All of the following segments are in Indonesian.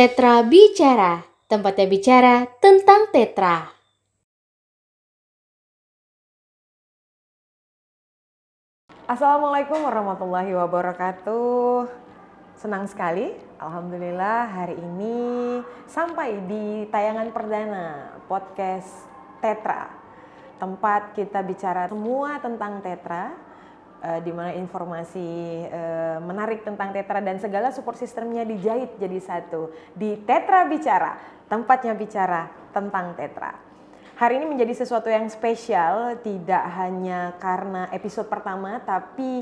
Tetra Bicara, tempatnya bicara tentang tetra. Assalamualaikum warahmatullahi wabarakatuh. Senang sekali, alhamdulillah hari ini sampai di tayangan perdana podcast Tetra. Tempat kita bicara semua tentang tetra, di mana informasi menarik tentang tetra dan segala support sistemnya dijahit jadi satu di Tetra Bicara, tempatnya bicara tentang tetra. Hari ini menjadi sesuatu yang spesial, tidak hanya karena episode pertama, tapi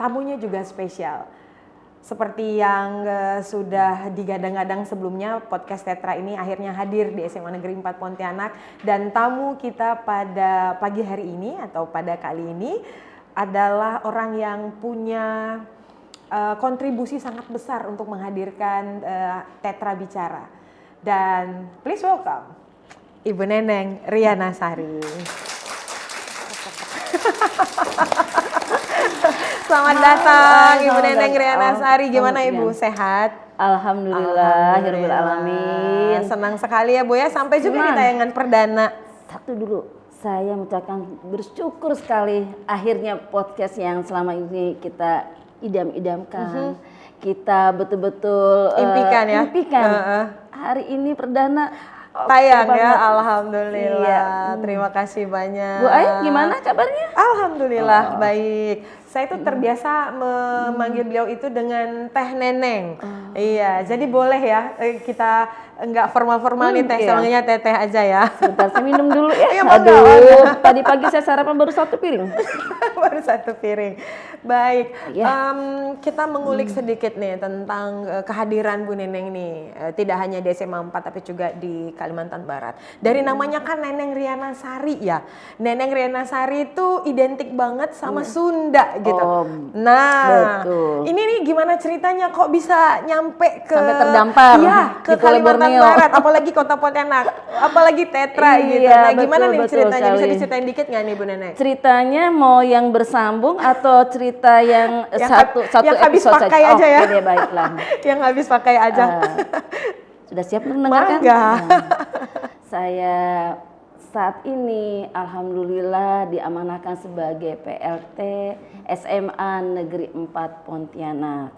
tamunya juga spesial. Seperti yang sudah digadang-gadang sebelumnya, podcast Tetra ini akhirnya hadir di SMA Negeri 4 Pontianak. Dan tamu kita pada pagi hari ini atau pada kali ini adalah orang yang punya kontribusi sangat besar untuk menghadirkan Tetra Bicara. Dan please welcome Ibu Neneng Riana Sari. Selamat datang Ibu Neneng Riana Sari. Gimana Ibu? Sehat? Alhamdulillah, Alhamdulillah. Alamin. Senang sekali ya Bu ya, sampai juga di tayangan perdana. Satu dulu, saya mengucapkan bersyukur sekali akhirnya podcast yang selama ini kita idam-idamkan, kita betul-betul impikan ya. Hari ini perdana tayang ya, alhamdulillah. Iya. Terima kasih banyak. Bu Ai, gimana kabarnya? Alhamdulillah baik. Saya itu terbiasa memanggil beliau itu dengan Teh Neneng. Iya, jadi boleh ya kita enggak formal-formal nih Teh, soalnya Teteh aja ya. Sebentar, saya minum dulu ya. Iya, aduh, tadi pagi saya sarapan baru 1 piring. Baru 1 piring. Baik, kita mengulik sedikit nih tentang kehadiran Bu Neneng nih. Tidak hanya di SMA 4 tapi juga di Kalimantan Barat. Dari namanya kan Neneng Riana Sari ya. Neneng Riana Sari itu identik banget sama Sunda gitu. Nah, betul. Ini nih gimana ceritanya kok bisa nyampe ke sampai terdampar ya, ke Kalimantan Barat, apalagi Kota Pontianak, apalagi Tetra gitu. Nah, gimana nih ceritanya? Bisa diceritain dikit nggak nih Bu Neneng? Ceritanya mau yang bersambung atau cerita yang satu yang habis episode pakai saja? aja ya. Oke, baiklah. Yang habis pakai aja. Sudah siap mendengarkan? Saya saat ini alhamdulillah diamanahkan sebagai PLT SMA Negeri 4 Pontianak.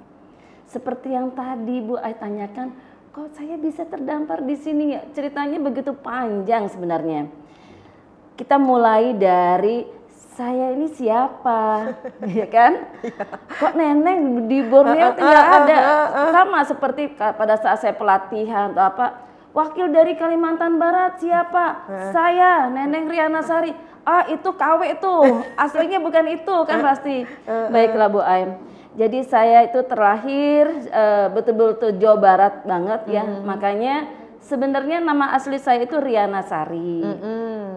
Seperti yang tadi Bu Ai tanyakan, kok saya bisa terdampar di sini ya? Ceritanya begitu panjang sebenarnya. Kita mulai dari saya ini siapa, ya kan? Kok Neneng di Borneo tidak ada? Sama seperti pada saat saya pelatihan atau apa, wakil dari Kalimantan Barat siapa? Saya, Neneng Riana Sari. Ah, itu KW itu, aslinya bukan itu kan pasti. Baiklah Bu Aim. Jadi saya itu terlahir betul-betul Jawa Barat banget ya, makanya sebenarnya nama asli saya itu Riana Sari.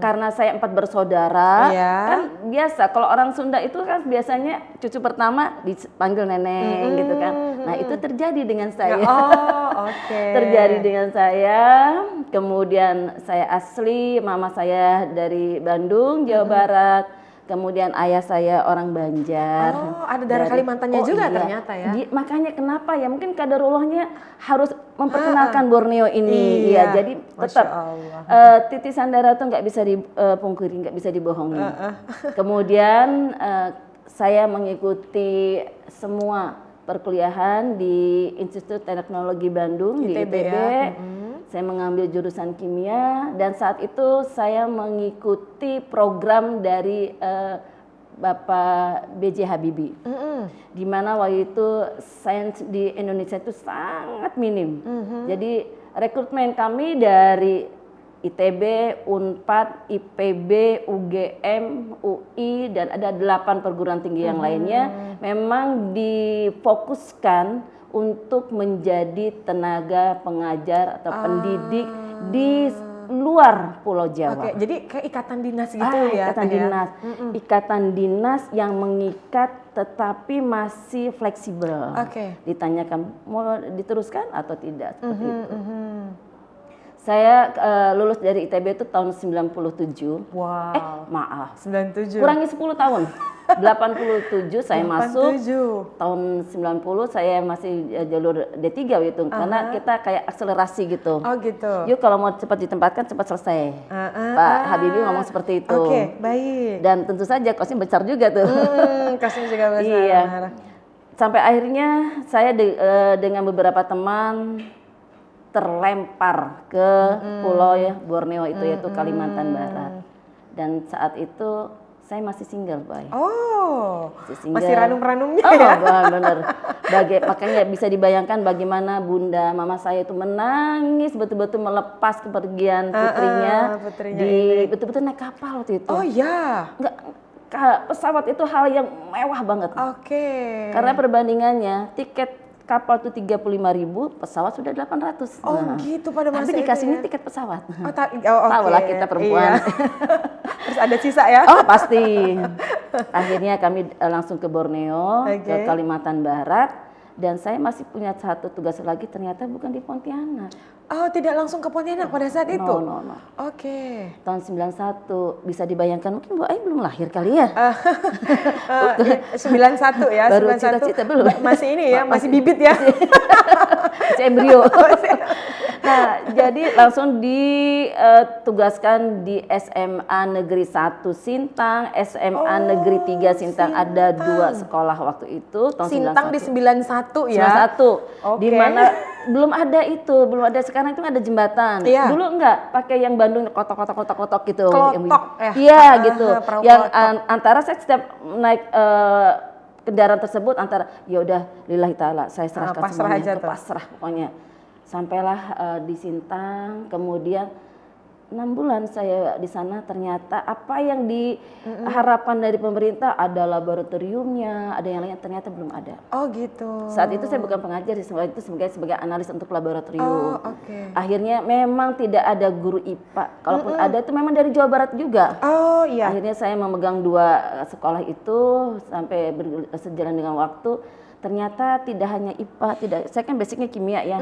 Karena saya 4 bersaudara, kan biasa kalau orang Sunda itu kan biasanya cucu pertama dipanggil Neneng gitu kan. Nah, itu terjadi dengan saya. Terjadi dengan saya. Kemudian saya asli, mama saya dari Bandung, Jawa Barat. Kemudian ayah saya orang Banjar. Oh, ada darah Kalimantannya juga ternyata ya. Makanya kenapa ya? Mungkin kaderullahnya harus memperkenalkan Borneo ini. Iya, jadi tetap titisan darah itu nggak bisa dipungkiri, nggak bisa dibohongi. Kemudian saya mengikuti semua perkuliahan di Institut Teknologi Bandung di ITB. Saya mengambil jurusan kimia dan saat itu saya mengikuti program dari Bapak B.J. Habibie. Di mana waktu itu sains di Indonesia itu sangat minim. Jadi rekrutmen kami dari ITB, Unpad, IPB, UGM, UI dan ada 8 perguruan tinggi yang lainnya memang difokuskan untuk menjadi tenaga pengajar atau pendidik di luar Pulau Jawa. Oke, jadi kayak ikatan dinas gitu ya? Ikatan dinas. Ikatan dinas yang mengikat tetapi masih fleksibel. Ditanyakan mau diteruskan atau tidak seperti itu. Saya lulus dari ITB itu tahun 97. Wow. Maaf. 97. Kurangi 10 tahun. 87 saya masuk. 87. Tahun 90 saya masih jalur D3 gitu. Karena kita kayak akselerasi gitu. Oh gitu. Yuk kalau mau cepat ditempatkan cepat selesai. Pak Habibie ngomong seperti itu. Oke, baik. Dan tentu saja kosnya besar juga tuh. Kosnya juga besar. Iya. Sampai akhirnya saya dengan beberapa teman terlempar ke pulau ya Borneo itu yaitu Kalimantan Barat. Dan saat itu saya masih single, Boy. Oh, single. Masih ranum-ranumnya oh, ya? bener. Makanya bisa dibayangkan bagaimana bunda mama saya itu menangis betul-betul melepas kepergian putrinya, betul-betul naik kapal waktu itu. Oh ya? Enggak, pesawat itu hal yang mewah banget. Oke. Karena perbandingannya tiket kapal itu 35.000, pesawat sudah 800. Oh gitu pada masa tapi dikasihnya itu ya? tiket pesawat. Tahu lah kita perempuan. Iya. Terus ada sisa ya? Oh pasti. Akhirnya kami langsung ke Borneo, ke Kalimantan Barat. Dan saya masih punya satu tugas lagi, ternyata bukan di Pontianak. Oh, tidak langsung ke Pontianak pada saat itu? No. Oke. Tahun 91, bisa dibayangkan mungkin Bu Ai belum lahir kali ya? 91 ya, baru 91. cita-cita belum. Masih ini ya, masih bibit ya? Masih embrio. Nah, jadi langsung ditugaskan di SMA Negeri 1 Sintang, SMA Negeri 3 Sintang. Ada 2 sekolah waktu itu. Tahun Sintang 91. Di 91 ya? 91. Di mana belum ada itu, belum ada. Sekarang itu ada jembatan. Iya. Dulu enggak, pakai yang Bandung kotak-kotak gitu. Klotok ya? Iya gitu. Yang antara saya setiap naik kendaraan tersebut antara ya udah lillahi taala saya serahkan semuanya ke pasrah pokoknya. Sampailah di Sintang, kemudian 6 bulan saya di sana, ternyata apa yang diharapkan dari pemerintah, ada laboratoriumnya, ada yang lainnya, ternyata belum ada. Oh gitu. Saat itu saya bukan pengajar, itu sebagai analis untuk laboratorium. Oh, oke. Akhirnya memang tidak ada guru IPA, kalaupun ada itu memang dari Jawa Barat juga. Oh iya. Akhirnya saya memegang 2 sekolah itu sampai sejalan dengan waktu. Ternyata tidak hanya IPA, saya kan basicnya kimia ya.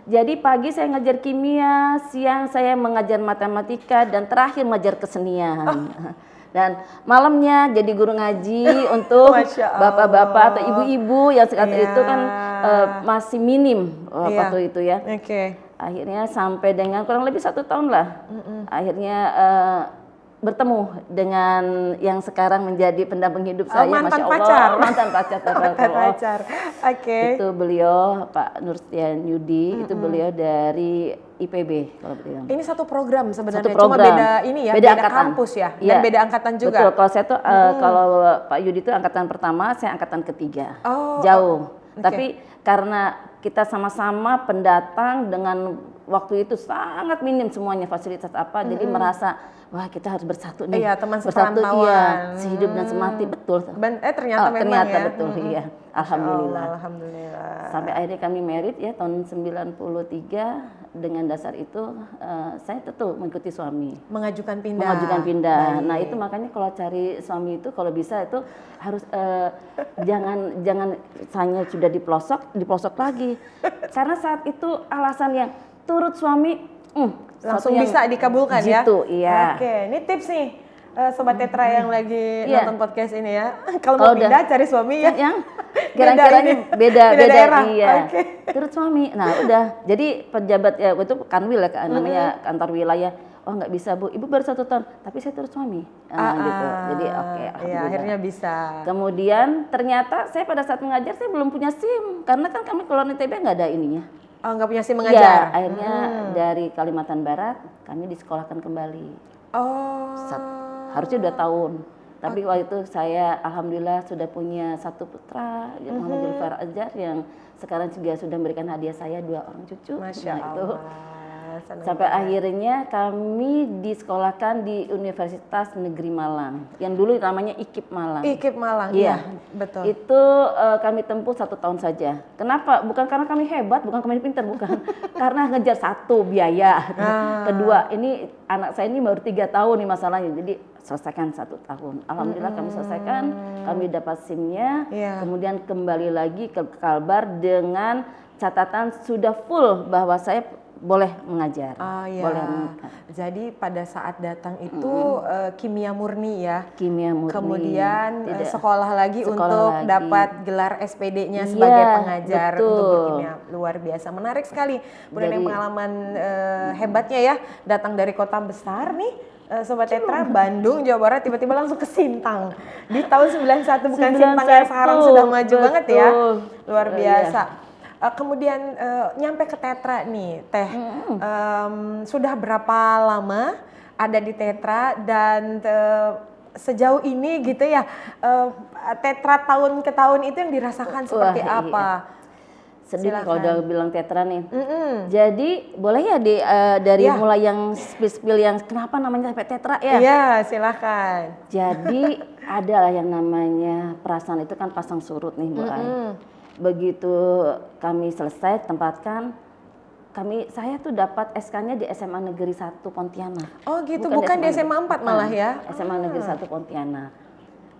Jadi pagi saya ngajar kimia, siang saya mengajar matematika, dan terakhir mengajar kesenian. Dan malamnya jadi guru ngaji untuk bapak-bapak atau ibu-ibu yang saat itu kan masih minim waktu itu ya. Akhirnya sampai dengan kurang lebih 1 tahun lah. Akhirnya bertemu dengan yang sekarang menjadi pendamping hidup saya, mantan Masya Allah. pacar. Mantan pacar. Oke. Itu beliau Pak Nurstian Yudi, itu beliau dari IPB kalau bilang. Ini satu program sebenarnya, cuma beda ini ya, beda kampus ya, dan beda angkatan juga. Betul, kalau saya tuh kalau Pak Yudi itu angkatan pertama, saya angkatan ketiga. Jauh. Tapi karena kita sama-sama pendatang dengan waktu itu sangat minim semuanya fasilitas apa, jadi merasa wah kita harus bersatu nih. Iya, teman bersatu seperantauan. Sehidup dan semati, betul. Ternyata memang ya. Betul, iya. Alhamdulillah. Alhamdulillah. Sampai akhirnya kami married ya tahun 93, dengan dasar itu saya tentu mengikuti suami. Mengajukan pindah. Baik. Nah, itu makanya kalau cari suami itu kalau bisa itu harus jangan hanya sudah di pelosok lagi. Karena saat itu alasan yang turut suami langsung bisa dikabulkan ya. Gitu, iya. Oke, ini tips nih Sobat Tetra yang lagi nonton podcast ini ya. Kalau mau pindah cari suami ya. Yang kira-kiranya beda daerah. Iya. Turut suami. Nah, udah. Jadi pejabat ya itu Kanwil ya namanya kantor wilayah. Oh nggak bisa Bu, Ibu baru 1 tahun, tapi saya turut suami. Gitu. Jadi oke, ya, akhirnya bisa. Kemudian ternyata saya pada saat mengajar saya belum punya SIM, karena kan kami keluar ITB nggak ada ininya. Oh nggak punya SIM mengajar? Ya, akhirnya dari Kalimantan Barat kami disekolahkan kembali. Harusnya 2 tahun. Tapi waktu itu saya alhamdulillah sudah punya 1 putra, Muhammad Julfar Ajar, yang sekarang juga sudah memberikan hadiah saya 2 orang cucu. Masya Allah. Sampai akhirnya kami disekolahkan di Universitas Negeri Malang, yang dulu namanya IKIP Malang. IKIP Malang, iya, betul. Itu kami tempuh 1 tahun saja. Kenapa? Bukan karena kami hebat, bukan kami pintar, bukan. Karena ngejar 1 biaya. Kedua, ini anak saya ini baru 3 tahun nih masalahnya, jadi selesaikan 1 tahun. Alhamdulillah kami selesaikan, kami dapat SIM-nya, kemudian kembali lagi ke Kalbar dengan catatan sudah full bahwa saya boleh mengajar. Oh ya. Boleh Jadi pada saat datang itu kimia murni ya. kimia murni. Kemudian Tidak. sekolah lagi Sekolah untuk lagi. dapat gelar SPD-nya Iya, sebagai pengajar betul. untuk berkimia. Luar biasa, menarik sekali. Kemudian yang pengalaman hebatnya ya, datang dari kota besar nih. Sobat Tetra, Bandung, Jawa Barat, tiba-tiba langsung ke Sintang di tahun 91, bukan Sintang yang sekarang sudah maju banget ya, luar biasa. Kemudian nyampe ke Tetra nih, Teh, sudah berapa lama ada di Tetra dan sejauh ini gitu ya, Tetra tahun ke tahun itu yang dirasakan seperti apa? Sedih nih Silakan. kalau udah bilang Tetra nih. Jadi boleh ya dari mulai yang spill yang kenapa namanya sampai Tetra ya? Iya, silakan. Jadi adalah yang namanya perasaan itu kan pasang surut nih Bu Ai. Begitu kami selesai tempatkan, saya tuh dapat SK-nya di SMA Negeri 1 Pontianak. Oh gitu, bukan di SMA 4 malah ya? SMA Negeri 1 Pontianak.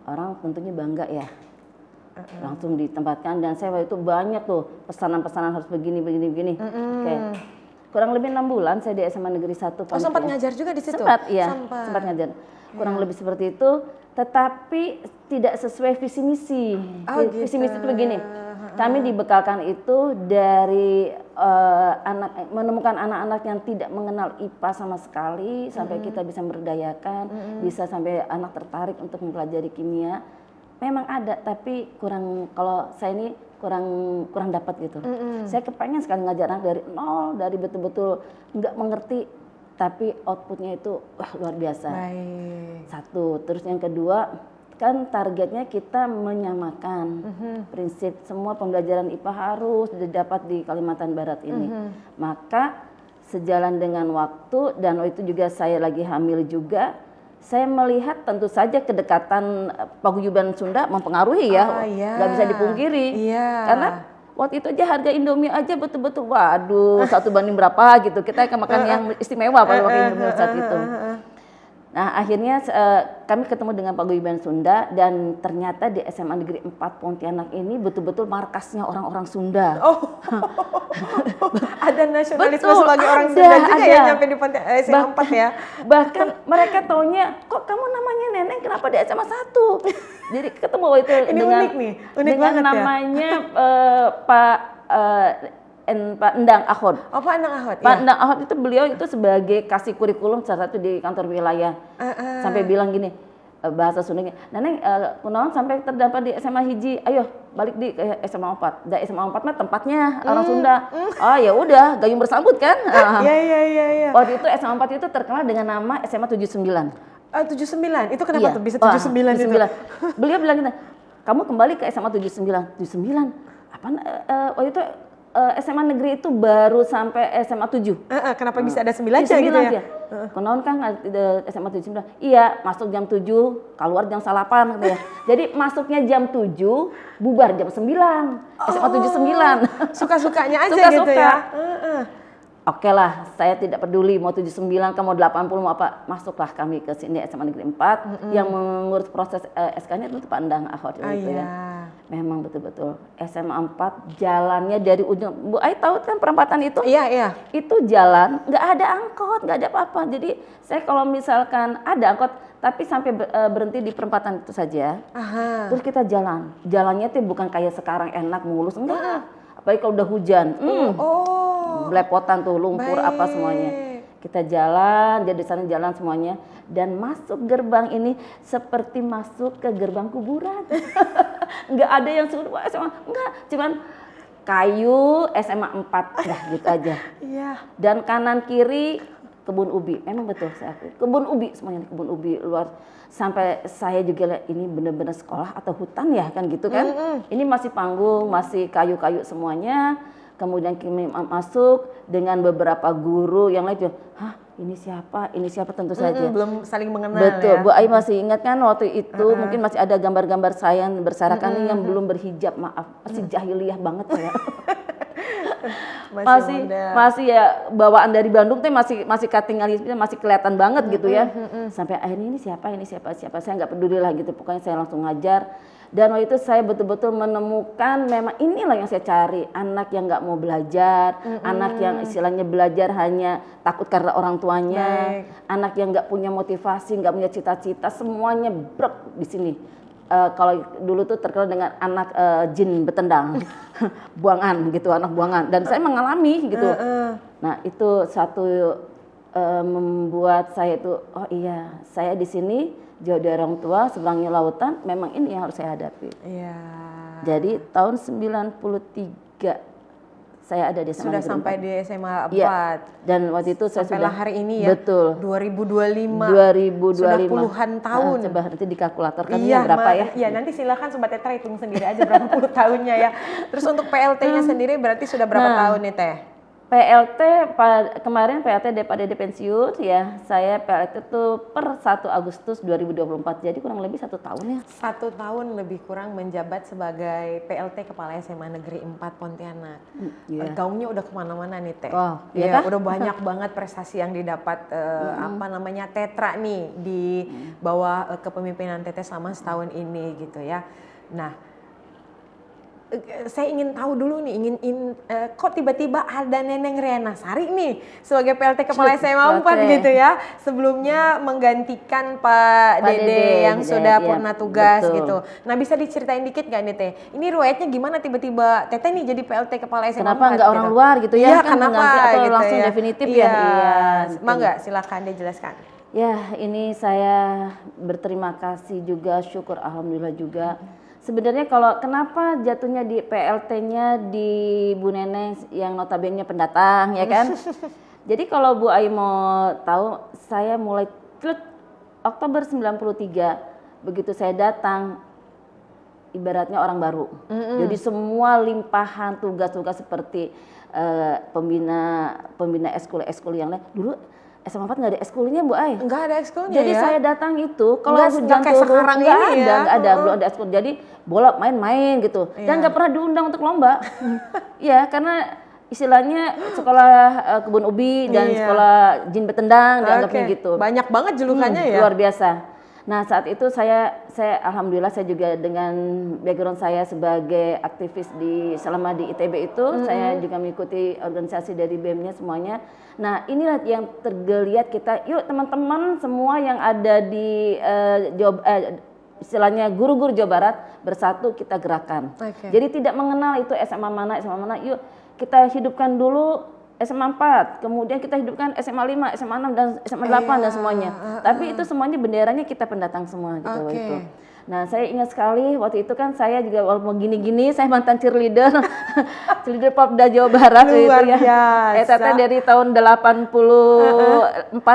Orang tentunya bangga ya. Langsung ditempatkan dan saya waktu itu banyak tuh pesanan-pesanan harus begini. Oke. Kurang lebih 6 bulan saya di SMA Negeri 1 Pontianak. Oh sempat ngajar juga di situ? Sempat, iya. Sempat ngajar. Kurang lebih seperti itu, tetapi tidak sesuai visi misi. Visi misi itu begini. Kami dibekalkan itu dari menemukan anak-anak yang tidak mengenal IPA sama sekali sampai kita bisa memberdayakan, bisa sampai anak tertarik untuk mempelajari kimia. Memang ada, tapi kurang, kalau saya ini kurang dapat gitu. Saya kepengen sekali ngajar anak dari nol, dari betul-betul nggak mengerti, tapi outputnya itu luar biasa. Baik. Satu, terus yang kedua kan targetnya kita menyamakan prinsip semua pembelajaran IPA harus didapat di Kalimantan Barat ini. Maka sejalan dengan waktu dan waktu itu juga saya lagi hamil juga. Saya melihat tentu saja kedekatan paguyuban Sunda mempengaruhi ya, nggak bisa dipungkiri. Karena waktu itu aja harga Indomie aja betul-betul, waduh, 1 banding berapa gitu. Kita akan makan yang istimewa pada waktu Indomie saat itu. Nah akhirnya kami ketemu dengan paguyuban Sunda dan ternyata di SMA Negeri 4 Pontianak ini betul-betul markasnya orang-orang Sunda. Oh, ada nasionalisme sebagai orang Sunda juga ya nyampe di SMA 4 ya. Bahkan mereka taunya, kok kamu namanya Neneng kenapa di SMA 1? Jadi ketemu itu Ini dengan, unik nih, unik dengan banget namanya Pak Endang Ahod. Oh Pak Endang Ahod. Pak Endang Ahod itu beliau itu sebagai kasih kurikulum salah satu di kantor wilayah. Sampai bilang gini, bahasa Sundanya, Neneng kunaon sampai terdapat di SMA hiji, ayo balik di SMA 4. Da SMA 4 mah tempatnya orang Sunda. Oh ya udah, gayung bersambut kan. Iya. Waktu itu SMA 4 itu terkenal dengan nama SMA 79. 79, itu kenapa tuh bisa 79 itu? Beliau bilang gitu, kamu kembali ke SMA 79. 79? Apaan? Waktu itu SMA negeri itu baru sampai SMA 7. Kenapa bisa ada 9 aja gitu ya? Kenaun kan SMA 79. Iya, masuk jam 7, keluar jam 8 gitu ya. Jadi masuknya jam 7, bubar jam 9. SMA 79. Suka-sukanya aja Suka-suka. gitu ya. Oke lah, saya tidak peduli mau 79 kan mau 80 mau apa, masuklah kami ke sini SMA Negeri 4 yang mengurus proses SK-nya itu Pak Endang Ahod gitu ya. Memang betul-betul SMA 4 jalannya dari ujung, Bu Ai tahu kan perempatan itu? Iya. Itu jalan nggak ada angkot, nggak ada apa-apa. Jadi saya kalau misalkan ada angkot tapi sampai berhenti di perempatan itu saja. Terus kita jalannya tuh bukan kayak sekarang enak mulus, enggak. Apalagi kalau udah hujan. Belepotan tuh lumpur apa semuanya. Kita jalan, jadi sana jalan semuanya dan masuk gerbang ini seperti masuk ke gerbang kuburan. Enggak ada yang suruh SMA, enggak, cuman kayu SMA 4 dah gitu aja. Dan kanan kiri kebun ubi, memang betul saya akui. Kebun ubi semuanya, kebun ubi luar. Sampai saya juga lihat ini benar-benar sekolah atau hutan ya kan gitu kan. Ini masih panggung, masih kayu-kayu semuanya. Kemudian kami masuk dengan beberapa guru yang lain juga, hah ini siapa tentu saja. Belum saling mengenal. Betul, ya. Bu Ai masih ingat kan waktu itu mungkin masih ada gambar-gambar saya yang berserakan yang belum berhijab, maaf masih jahiliyah banget ya. masih ya bawaan dari Bandung teh masih katingalisnya masih kelihatan banget gitu ya. Sampai akhirnya ini siapa saya nggak peduli lah gitu, pokoknya saya langsung ngajar. Dan waktu itu saya betul-betul menemukan memang inilah yang saya cari, anak yang nggak mau belajar, anak yang istilahnya belajar hanya takut karena orang tuanya, anak yang nggak punya motivasi, nggak punya cita-cita, semuanya brek di sini. Kalau dulu tuh terkenal dengan anak jin betendang, buangan gitu, anak buangan. Dan saya mengalami gitu. Nah itu satu membuat saya itu, oh iya, saya di sini jauh dari orang tua, seberangnya lautan, memang ini yang harus saya hadapi. Iya. Jadi tahun 93 saya ada di SMA Sudah Negeri sampai 4. di SMA 4. Ya. Dan waktu itu saya sampailah sudah hari ini ya. Betul. 2025. Sudah puluhan tahun. Coba nanti dikalkulatorkan berapa ya? Iya, nanti silakan Sobat Tetra hitung sendiri aja berapa puluh tahunnya ya. Terus untuk PLT-nya sendiri berarti sudah berapa tahun nih Teh? PLT kemarin PLT daripada di pensiun ya, saya PLT tuh per 1 Agustus 2024, jadi kurang lebih 1 tahun ya. 1 tahun lebih kurang menjabat sebagai PLT Kepala SMA Negeri 4 Pontianak. Gaungnya udah kemana-mana nih Teh. Oh, ya, udah banyak banget prestasi yang didapat Tetra nih di bawah kepemimpinan Teteh selama setahun ini gitu ya. Nah, saya ingin tahu dulu nih, kok tiba-tiba ada Neneng Riana Sari nih sebagai PLT Kepala SMA 4 gitu ya. Sebelumnya menggantikan Pak Dede yang sudah purna tugas gitu. Nah bisa diceritain dikit gak nih Teh? Ini riwayatnya gimana tiba-tiba Teteh nih jadi PLT Kepala SMA 4? Kenapa nggak orang luar gitu ya? Iya kenapa atau gitu langsung ya? definitif ya? Iya. Mangga silakan dijelaskan. Ya ini saya berterima kasih juga, syukur alhamdulillah juga. Sebenarnya kalau kenapa jatuhnya di PLT-nya di Bu Neneng yang notabene pendatang ya kan. Jadi kalau Bu Ai mau tahu, saya mulai Oktober 93 begitu saya datang ibaratnya orang baru. Jadi semua limpahan tugas-tugas seperti pembina eskul yang lain. Dulu SMA 4 nggak ada ekskulnya Bu Ai. Nggak ada ekskulnya. Jadi saya datang itu kalau hujan kayak turun sekarang ini nggak ada, belum ada ekskul. Jadi bola main-main gitu. Dan nggak pernah diundang untuk lomba. Ya karena istilahnya sekolah kebun ubi dan sekolah jin betendang dianggapnya gitu. Banyak banget julukannya ya. Luar biasa. Nah saat itu saya alhamdulillah saya juga dengan background saya sebagai aktivis selama di ITB itu saya juga mengikuti organisasi dari BEM-nya semuanya. Nah inilah yang tergeliat kita, yuk teman-teman semua yang ada di istilahnya guru-guru Jawa Barat bersatu kita gerakan. Jadi tidak mengenal itu SMA mana, yuk kita hidupkan dulu SMA 4, kemudian kita hidupkan SMA 5, SMA 6 dan SMA 8 dan semuanya. Tapi itu semuanya benderanya kita pendatang semua gitu waktu itu. Nah, saya ingat sekali waktu itu kan saya juga walaupun gini-gini saya mantan cheerleader. Cheerleader Popda Jawa Barat gitu ya. Tete dari tahun 84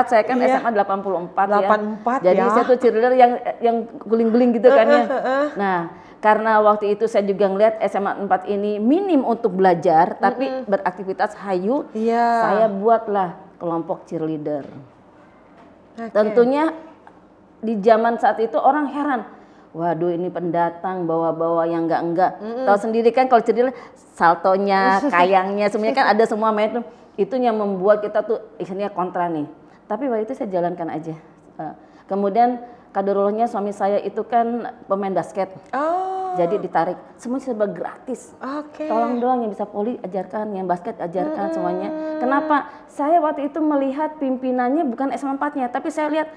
saya kan SMA 84 ya. Jadi saya tuh cheerleader yang guling-guling gitu kan ya. Nah, karena waktu itu saya juga ngeliat SMA 4 ini minim untuk belajar, tapi beraktivitas hayu, saya buatlah kelompok cheerleader. Tentunya di zaman saat itu orang heran, waduh ini pendatang bawa-bawa yang enggak. Tahu sendiri kan kalau cheerleader saltonya, kayangnya, semuanya kan ada semua main itu yang membuat kita tuh istilahnya kontra nih. Tapi waktu itu saya jalankan aja. Kemudian kaderullahnya suami saya itu kan pemain basket. Jadi ditarik, semuanya serba gratis. Tolong dong yang bisa voli ajarkan, yang basket ajarkan semuanya. Kenapa? Saya waktu itu melihat pimpinannya bukan SMA 4-nya, tapi saya lihat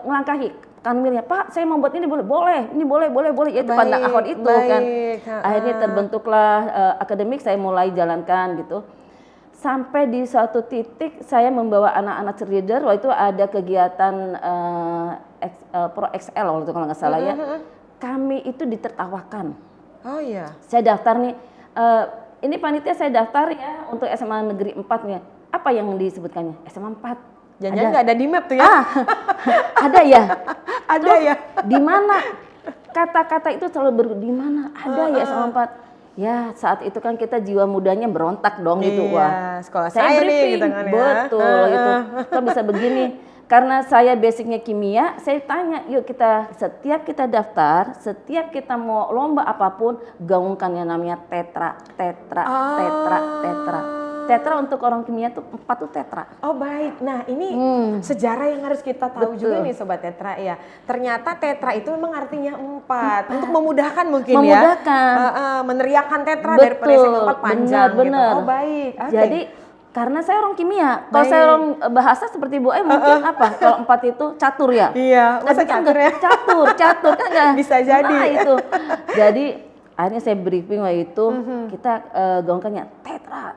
ngelangkahi kanwilnya, Pak saya mau buat ini boleh, ini boleh. Ya itu pandang akun itu kan. Akhirnya terbentuklah akademik, saya mulai jalankan gitu. Sampai di suatu titik saya membawa anak-anak cheerleader, waktu itu ada kegiatan Pro XL waktu itu kalau nggak salah ya. Kami itu ditertawakan. Saya daftar nih, ini panitia saya daftar ya untuk SMA Negeri 4 nih. Apa yang disebutkannya? SMA 4. Jangan-jangan nggak ada di map tuh ya? Ada ya? Ada ya? Di mana? Kata-kata itu selalu di mana? Ada ya SMA 4. Ya saat itu kan kita jiwa mudanya berontak dong gitu. Wah sekolah saya nih briefing, gitu kan ya. Betul gitu. Kok bisa begini? karena saya basicnya kimia, saya tanya, yuk setiap kita daftar, setiap kita mau lomba apapun, gaungkan yang namanya tetra. Tetra untuk orang kimia tuh 4 tuh tetra. Oh baik, nah ini sejarah yang harus kita tahu juga nih Sobat Tetra ya. Ternyata tetra itu memang artinya 4, untuk memudahkan mungkin memudahkan. Meneriakan tetra daripada yang 4 panjang bener. gitu. Oh baik, okay. Jadi karena saya orang kimia, kalau saya orang bahasa seperti Bu Ai mungkin apa? Kalau 4 itu catur ya? Iya, masa catur ya? Catur kan nggak? Bisa jadi. Nah, itu. Jadi akhirnya saya briefing waktu itu, kita gaungkannya tetra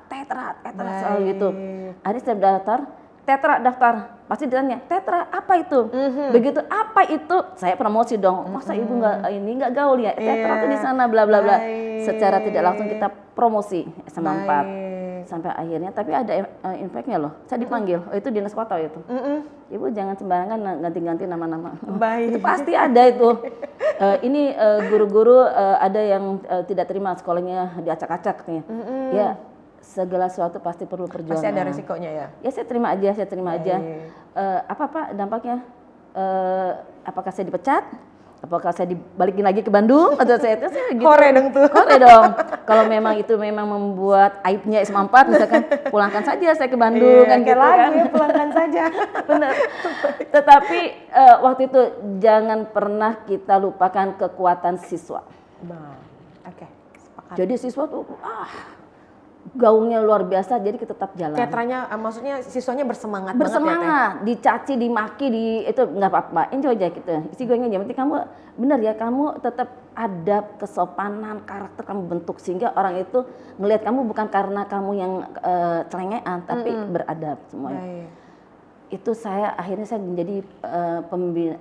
selalu gitu. Akhirnya saya daftar, pasti ditanya, tetra apa itu? Begitu apa itu, saya promosi dong. Masa ibu nggak gaul ya? Tetra tuh di sana bla bla bla. Secara tidak langsung kita promosi SMA 4. Sampai akhirnya, tapi ada impactnya loh. Saya dipanggil, itu dinas kota itu. Ibu jangan sembarangan ganti-ganti nama-nama. Itu pasti ada itu. Ini guru-guru ada yang tidak terima sekolahnya diacak-acak nih. Ya segala sesuatu pasti perlu perjuangan. Pasti ada resikonya ya. Ya saya terima aja. Apa Pak dampaknya? Apakah saya dipecat? Apakah saya dibalikin lagi ke Bandung atau saya gitu? Kore dong tuh. Kore dong. Kalau memang itu membuat aibnya SMA 4 misalkan, pulangkan saja saya ke Bandung kan gitu kan. Ya, pulangkan saja. Benar. Tetapi waktu itu jangan pernah kita lupakan kekuatan siswa. Oke, sepakat. Jadi siswa tuh gaungnya luar biasa, jadi kita tetap jalan. Tetranya, maksudnya siswanya bersemangat banget ya, dicaci, dimaki, itu nggak apa-apa, enjoy aja gitu. Isi gue aja, penting kamu bener ya, kamu tetap adab, kesopanan, karakter kamu bentuk sehingga orang itu ngelihat kamu bukan karena kamu yang celengean, tapi beradab semuanya. Itu akhirnya saya menjadi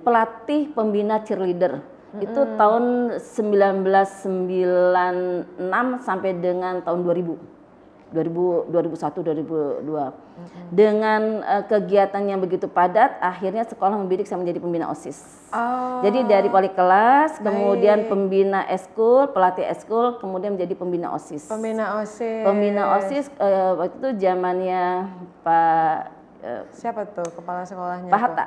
pelatih pembina cheerleader. Itu tahun 1996 sampai dengan tahun 2000. 2001, 2002. Dengan kegiatan yang begitu padat, akhirnya sekolah membidik saya menjadi pembina OSIS. Jadi dari wali kelas, kemudian pembina eskul, pelatih eskul, kemudian menjadi pembina OSIS. Pembina OSIS waktu itu zamannya Pak siapa tuh kepala sekolahnya? Pak Hatta.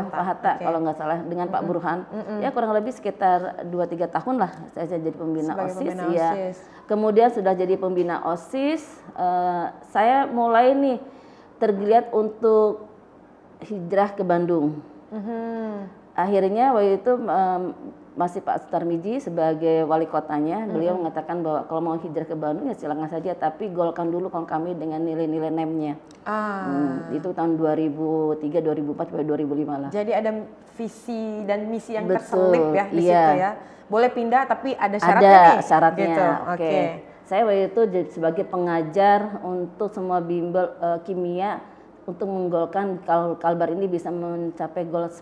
Pak Hatta kalau nggak salah, dengan Pak Burhan. Ya kurang lebih sekitar 2-3 tahun lah saya jadi pembina OSIS. Ya. Kemudian sudah jadi pembina OSIS, saya mulai nih tergeliat untuk hijrah ke Bandung. Akhirnya waktu itu masih Pak Sutarmiji sebagai wali kotanya, beliau mengatakan bahwa kalau mau hijrah ke Bandung ya silakan saja, tapi golkan dulu kalau kami dengan nilai-nilai NEM-nya. Itu tahun 2003, 2004 sampai 2005 lah. Jadi ada visi dan misi yang terselip ya di situ ya. Boleh pindah tapi ada syaratnya nih. Ada syaratnya. Gitu. Oke. Saya waktu itu jadi sebagai pengajar untuk semua bimbel kimia untuk menggolkan Kalbar ini bisa mencapai gol 10.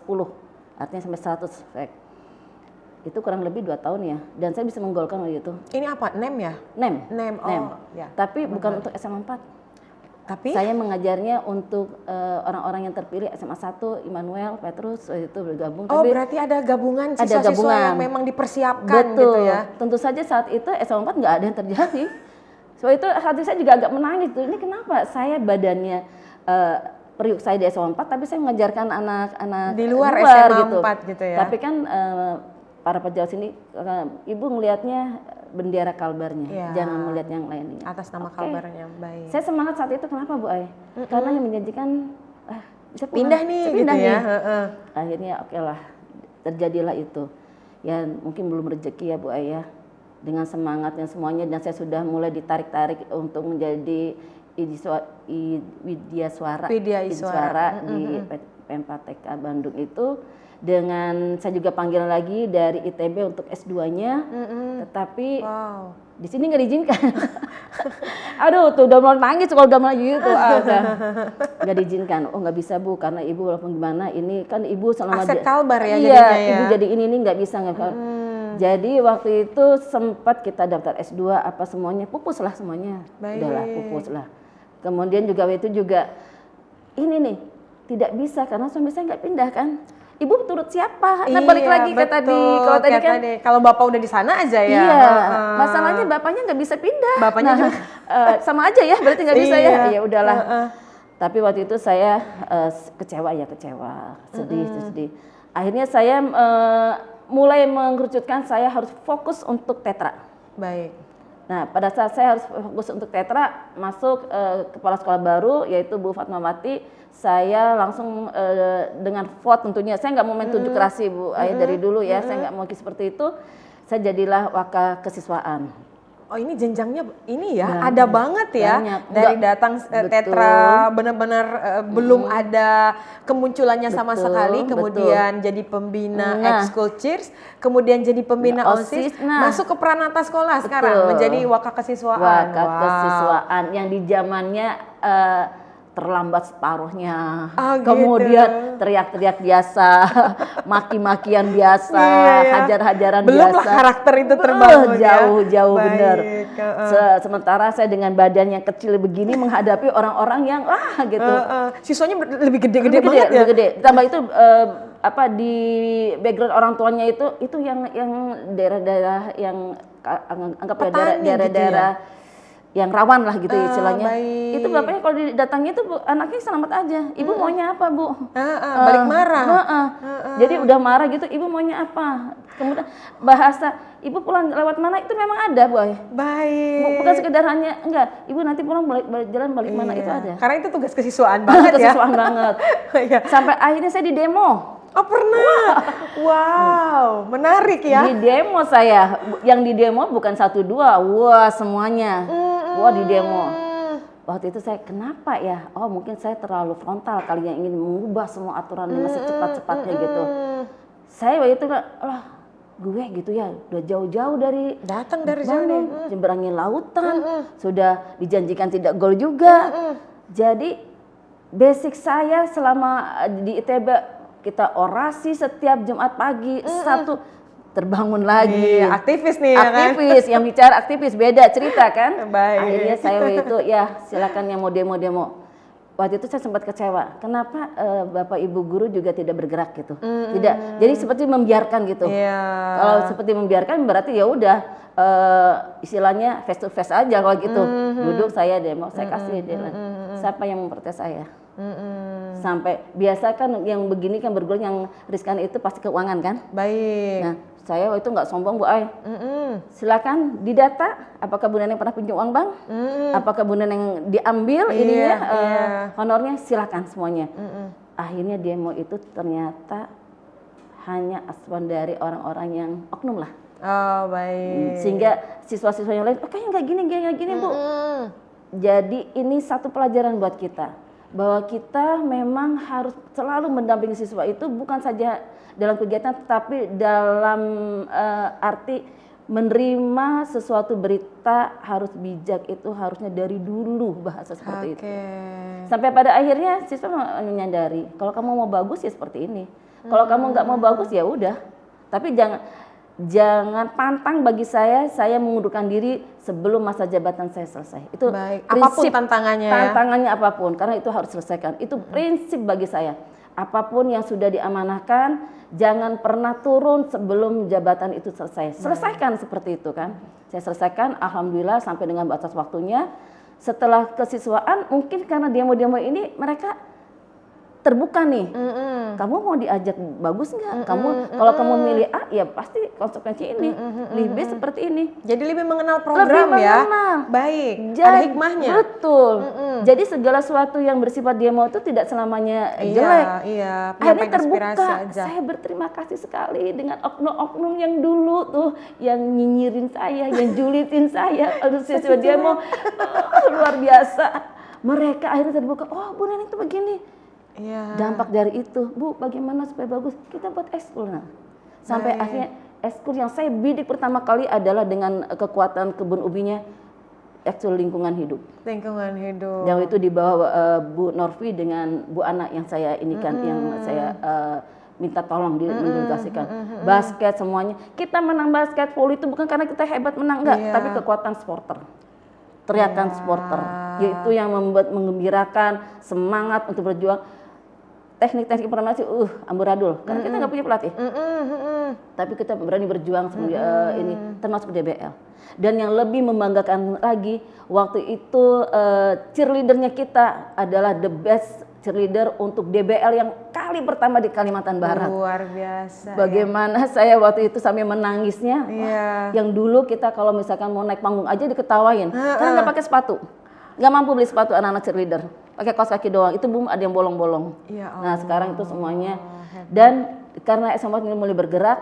Artinya sampai 100. Itu kurang lebih 2 tahun ya, dan saya bisa menggolkan waktu itu. Ini apa? NEM ya? NEM. Ya. Tapi bukan untuk SMA 4. Tapi saya mengajarnya untuk orang-orang yang terpilih SMA 1, Immanuel, Petrus itu bergabung. Tapi berarti ada gabungan siswa-siswa yang memang dipersiapkan. Betul. Gitu ya. Tentu saja saat itu SMA 4 nggak ada yang terjadi. So itu saat itu saya juga agak menangis tuh. Ini kenapa saya badannya periuk saya di SMA 4, tapi saya mengajarkan anak-anak di luar SMA gitu. 4 gitu ya. Tapi kan para pejabat sini, ibu ngelihatnya bendera Kalbarnya, jangan melihat yang lainnya. Atas nama Kalbarnya, baik. Saya semangat saat itu, kenapa Bu Ai? Karena yang menjanjikan bisa pindah nih, gitu ya. Akhirnya oke lah, terjadilah itu. Ya mungkin belum rezeki ya Bu Ai ya. Dengan semangatnya semuanya, dan saya sudah mulai ditarik-tarik untuk menjadi Widya Suara di Pempa TK Bandung itu. Dengan saya juga panggilan lagi dari ITB untuk S2-nya, tetapi di sini nggak diizinkan. Aduh, tuh udah mulai nangis kalau udah mulai gitu. Nggak diizinkan. Oh nggak bisa Bu, karena Ibu walaupun gimana, ini kan Ibu selama aset Kalbar ya jadinya ya. Ibu jadi ini nggak bisa Jadi waktu itu sempat kita daftar S2 apa semuanya, pupus lah semuanya. Udahlah pupus lah. Kemudian juga waktu itu juga ini nih tidak bisa karena suami saya nggak pindah kan. Ibu turut siapa? Nah balik lagi ke tadi, kalau tadi kan kalau bapak udah di sana aja ya. Iya, masalahnya bapaknya nggak bisa pindah. Bapaknya juga sama aja ya, berarti nggak bisa ya. Ya udahlah. Tapi waktu itu saya kecewa, sedih. Akhirnya saya mulai mengerucutkan saya harus fokus untuk tetra. Baik. Nah, pada saat saya harus fokus untuk tetra, masuk kepala sekolah baru yaitu Bu Fatmawati, saya langsung dengan vote tentunya. Saya nggak mau main tunjuk rasi Bu, dari dulu ya, saya nggak mau seperti itu. Saya jadilah waka kesiswaan. Oh ini jenjangnya ini ya, Banyak, ada banget ya. banyak. Dari Enggak, datang tetra benar-benar belum ada kemunculannya sama Betul, sekali, kemudian jadi pembina ekskul cheers, kemudian jadi pembina OSIS, masuk ke pranata sekolah sekarang menjadi waka kesiswaan. Waka kesiswaan yang di zamannya terlambat separuhnya, kemudian teriak-teriak biasa, maki-makian biasa, hajar-hajaran biasa. Belum lah karakter itu terbangun jauh bener. Sementara saya dengan badan yang kecil begini menghadapi orang-orang yang gitu. Siswanya lebih gede-gede banget ya. Lebih gede. Ditambah itu di background orang tuanya itu yang daerah-daerah yang anggap ya daerah-daerah yang rawan lah gitu istilahnya. Baik. Itu bapaknya kalau didatangi itu anaknya selamat aja. Ibu maunya apa Bu? Balik marah. Jadi udah marah gitu, ibu maunya apa? Kemudian bahasa ibu pulang lewat mana itu memang ada Bu. Baik. Bukan sekedar hanya enggak, ibu nanti pulang jalan balik mana itu ada. Karena itu tugas kesiswaan banget ya. Kesiswaan banget. Sampai akhirnya saya di demo. Oh pernah? Wow, menarik ya. Di demo saya, yang di demo bukan 1 2, semuanya. Wah di demo. Waktu itu saya kenapa ya? Oh mungkin saya terlalu frontal kali yang ingin mengubah semua aturan dengan secepat-cepatnya gitu. Saya waktu itu gue gitu ya, udah jauh-jauh dari datang dari Bandung, nyeberangi lautan, sudah dijanjikan tidak gol juga. Jadi basic saya selama di ITB kita orasi setiap Jumat pagi, satu terbangun lagi. Aktivis nih aktivis, yang bicara aktivis beda cerita kan. Baik. Akhirnya saya itu ya silakan yang mau demo-demo. Waktu itu saya sempat kecewa. Kenapa Bapak Ibu guru juga tidak bergerak gitu? Tidak. Jadi seperti membiarkan gitu. Kalau seperti membiarkan berarti ya udah istilahnya face to face aja kalau gitu. Duduk saya demo, saya kasih dia. Siapa yang memprotes saya? Sampai biasa kan yang begini kan bergulir yang riskan itu pasti keuangan kan. Baik. Nah saya waktu itu nggak sombong Bu Ai. Silakan didata apakah Bu Neneng pernah pinjam uang bank, apakah Bu Neneng diambil ininya honornya, silakan semuanya. Akhirnya demo itu ternyata hanya asuhan dari orang-orang yang oknum lah. Oh baik. Sehingga siswa-siswa yang lain, kayaknya nggak gini Bu. Jadi ini satu pelajaran buat kita. Bahwa kita memang harus selalu mendampingi siswa itu bukan saja dalam kegiatan tetapi dalam arti menerima sesuatu berita harus bijak, itu harusnya dari dulu bahasa seperti itu. Sampai pada akhirnya siswa menyadari kalau kamu mau bagus ya seperti ini. Kalau kamu nggak mau bagus ya udah. Tapi jangan pantang bagi saya mengundurkan diri sebelum masa jabatan saya selesai. Itu baik. Prinsip, apapun tantangannya. Tantangannya apapun, karena itu harus selesaikan. Itu prinsip bagi saya. Apapun yang sudah diamanahkan, jangan pernah turun sebelum jabatan itu selesai. Selesaikan seperti itu kan. Saya selesaikan, alhamdulillah sampai dengan batas waktunya. Setelah kesiswaan, mungkin karena demo-demo ini mereka terbuka nih. Kamu mau diajak bagus nggak? Kalau kamu milih A ya pasti konsekuensi ini. Milih B seperti ini. Jadi lebih mengenal program ya. Baik. Ada hikmahnya. Betul. Jadi segala sesuatu yang bersifat demo itu tidak selamanya jelek. Akhirnya terbuka. Saya berterima kasih sekali dengan oknum-oknum yang dulu tuh yang nyinyirin saya, yang julitin saya. Aduh siswa demo luar biasa. Mereka akhirnya terbuka. Oh Bu Neneng itu begini. Dampak dari itu, Bu, bagaimana supaya bagus? Kita buat ekskul. Sampai akhirnya ekskul yang saya bidik pertama kali adalah dengan kekuatan kebun ubinya, ekskul lingkungan hidup. Lingkungan hidup. Yang itu dibawa Bu Norvi dengan Bu Ana yang saya inikan, yang saya minta tolong didelegasikan. Basket semuanya. Kita menang basket volley itu bukan karena kita hebat menang, enggak, tapi kekuatan supporter. Teriakan supporter, yaitu yang membuat mengembirakan, semangat untuk berjuang. teknik-teknik informasi amburadul karena kita nggak punya pelatih. Tapi kita berani berjuang ini termasuk DBL. Dan yang lebih membanggakan lagi waktu itu cheerleadernya kita adalah the best cheerleader untuk DBL yang kali pertama di Kalimantan Barat. Luar biasa. Bagaimana saya waktu itu sampai menangisnya. Yang dulu kita kalau misalkan mau naik panggung aja diketawain karena nggak pakai sepatu, nggak mampu beli sepatu anak-anak cheerleader, pakai kaos kaki doang. Itu ada yang bolong-bolong. Nah sekarang itu semuanya. Dan karena SMA ini mulai bergerak,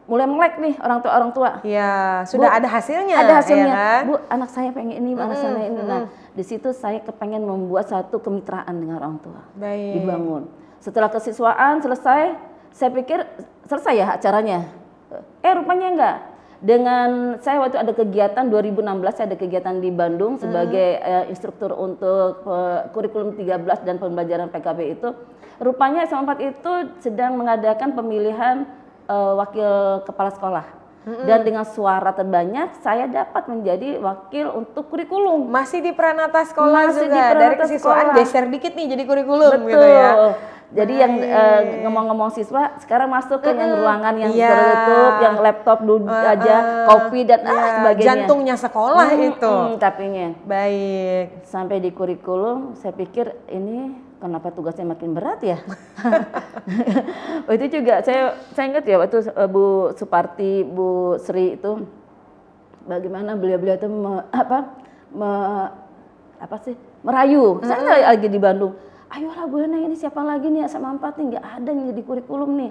mulai melek nih orang tua. Iya, sudah ada hasilnya. Ada hasilnya. Ya kan? Bu, anak saya pengen ini, anak saya ini. Nah, di situ saya kepengen membuat satu kemitraan dengan orang tua. Baik. Dibangun. Setelah kesiswaan selesai, saya pikir selesai ya acaranya. Rupanya enggak. Dengan saya waktu ada kegiatan 2016 saya ada kegiatan di Bandung sebagai instruktur untuk kurikulum 13 dan pembelajaran PKB itu. Rupanya SMA 4 itu sedang mengadakan pemilihan wakil kepala sekolah. Dan dengan suara terbanyak saya dapat menjadi wakil untuk kurikulum. Masih di Pranata Sekolah Masih juga. di Pranata Dari kesiswaan Sekolah. geser dikit nih jadi kurikulum. Betul. Gitu ya. Jadi yang ngomong-ngomong siswa sekarang masuk ke yang ruangan yang tertutup, yang laptop duduk aja, kopi dan sebagainya. Jantungnya sekolah itu. Tapinya. Baik. Sampai di kurikulum saya pikir ini kenapa tugasnya makin berat ya? Itu juga saya ingat ya waktu Bu Suparti, Bu Sri itu bagaimana beliau-beliau itu merayu. Saya lagi di Bandung. Ayolah Bu Eneng, ini siapa lagi nih SMA 4 nih, nggak ada yang jadi kurikulum nih.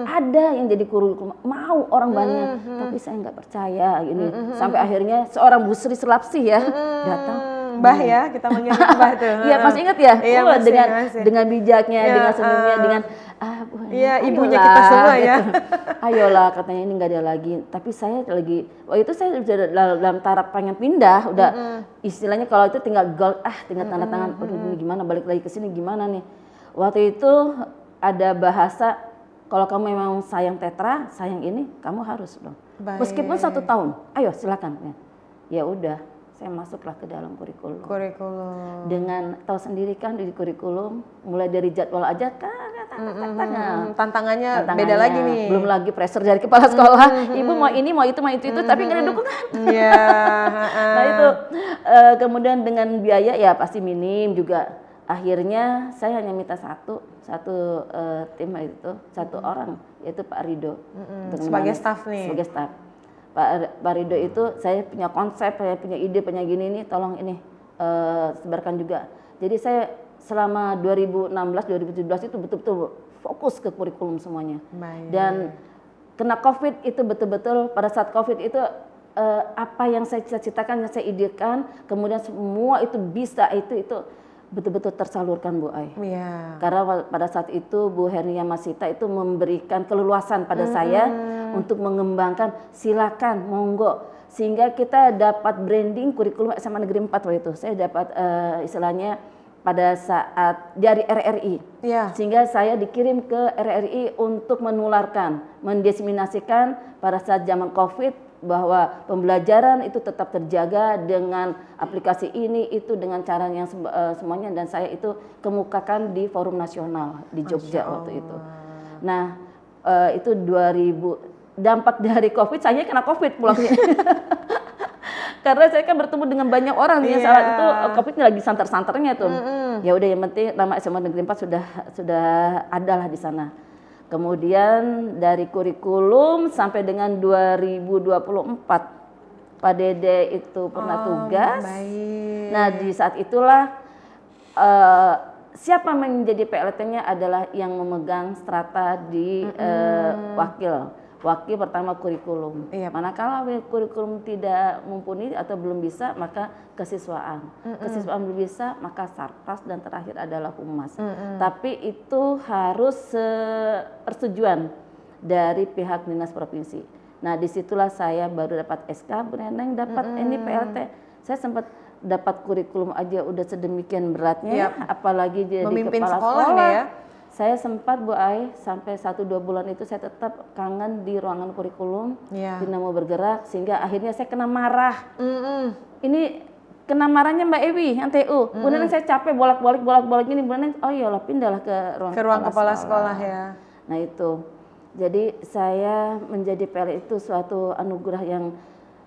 Ada yang jadi kurikulum, mau orang banyak, tapi saya nggak percaya gini. Sampai akhirnya seorang Bu Sri Selapsih ya datang. Mbah ya, kita manggil Mbah tuh. Iya, masih ingat ya? Iya, dengan bijaknya, dengan senyumnya, dengan Bu Eneng, iya, ayolah, ibunya kita semua ya. Ayolah katanya ini nggak ada lagi. Tapi saya lagi, waktu itu saya sudah dalam taraf pengen pindah, udah istilahnya kalau itu tinggal gold, tinggal tanda tangan. Aduh ini gimana balik lagi ke sini gimana nih? Waktu itu ada bahasa kalau kamu memang sayang Tetra, sayang ini, kamu harus dong. Baik. Meskipun 1 tahun, ayo silakan. Ya udah. Saya masuklah ke dalam kurikulum. Dengan tahu sendiri kan di kurikulum mulai dari jadwal aja tantangannya beda lagi nih. Belum lagi pressure dari kepala sekolah. Ibu mau ini, mau itu, tapi nggak ada dukungan. Iya. Nah itu kemudian dengan biaya ya pasti minim juga. Akhirnya saya hanya minta satu tim itu, 1 orang yaitu Pak Rido. Sebagai staf nih. Sebagai staf. Pak Rido itu saya punya konsep, saya punya ide, punya gini nih, tolong ini sebarkan juga. Jadi saya selama 2016-2017 itu betul-betul fokus ke kurikulum semuanya. Baik. Dan kena COVID itu betul-betul pada saat COVID itu apa yang saya cita-citakan, yang saya idekan, kemudian semua itu bisa itu betul-betul tersalurkan Bu Ai. Iya. Karena pada saat itu Bu Hernia Masita itu memberikan keleluasan pada saya untuk mengembangkan, silakan monggo, sehingga kita dapat branding kurikulum SMA Negeri 4 waktu itu. Saya dapat istilahnya pada saat dari RRI, sehingga saya dikirim ke RRI untuk menularkan, mendiseminasikan pada saat zaman COVID bahwa pembelajaran itu tetap terjaga dengan aplikasi ini itu dengan cara yang semuanya, dan saya itu kemukakan di forum nasional di Jogja waktu itu. Nah itu 2000 dampak dari COVID, saya kena COVID pulangnya. Karena saya kan bertemu dengan banyak orang yang saat itu COVID ini lagi santer-santernya tuh. Ya udah yang penting nama SMA Negeri 4 sudah ada lah di sana. Kemudian dari kurikulum sampai dengan 2024 Pak Dede itu pernah tugas. Baik. Nah di saat itulah siapa menjadi PLT-nya adalah yang memegang strata di wakil pertama kurikulum. Manakala kurikulum tidak mumpuni atau belum bisa, maka kesiswaan. Kesiswaan belum bisa, maka sarpas, dan terakhir adalah humas. Tapi itu harus persetujuan dari pihak dinas provinsi. Nah disitulah saya baru dapat SK, Bu Neneng dapat ini PLT. Saya sempat dapat kurikulum aja udah sedemikian beratnya, apalagi jadi memimpin kepala sekolah. Ya. Saya sempat Bu Ai sampai 1-2 bulan itu saya tetap kangen di ruangan kurikulum, tidak mau bergerak, sehingga akhirnya saya kena marah. Ini kena marahnya Mbak Ewi yang TU. Kemudian saya capek bolak-balik ini, kemudian oh iyalah pindahlah ke ruang kepala sekolah ya. Nah itu, jadi saya menjadi PL itu suatu anugerah yang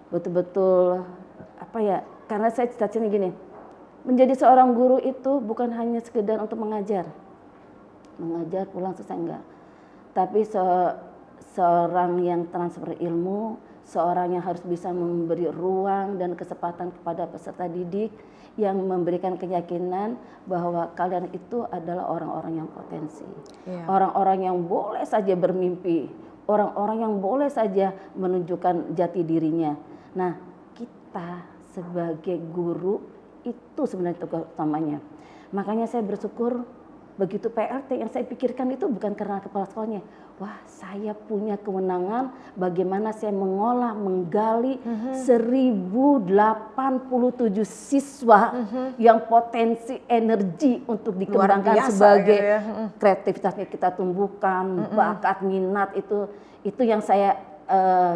betul-betul apa ya? Karena saya cita-citanya gini, menjadi seorang guru itu bukan hanya sekedar untuk mengajar pulang selesai enggak, tapi seorang yang transfer ilmu, seorang yang harus bisa memberi ruang dan kesempatan kepada peserta didik yang memberikan keyakinan bahwa kalian itu adalah orang-orang yang potensi, orang-orang yang boleh saja bermimpi, orang-orang yang boleh saja menunjukkan jati dirinya. Nah, kita sebagai guru itu sebenarnya tugas utamanya. Makanya saya bersyukur begitu PLT yang saya pikirkan itu bukan karena kepala sekolahnya. Wah, saya punya kewenangan bagaimana saya menggali 1087 siswa yang potensi energi untuk dikembangkan sebagai gitu ya. Kreativitasnya kita tumbuhkan, bakat, minat itu yang saya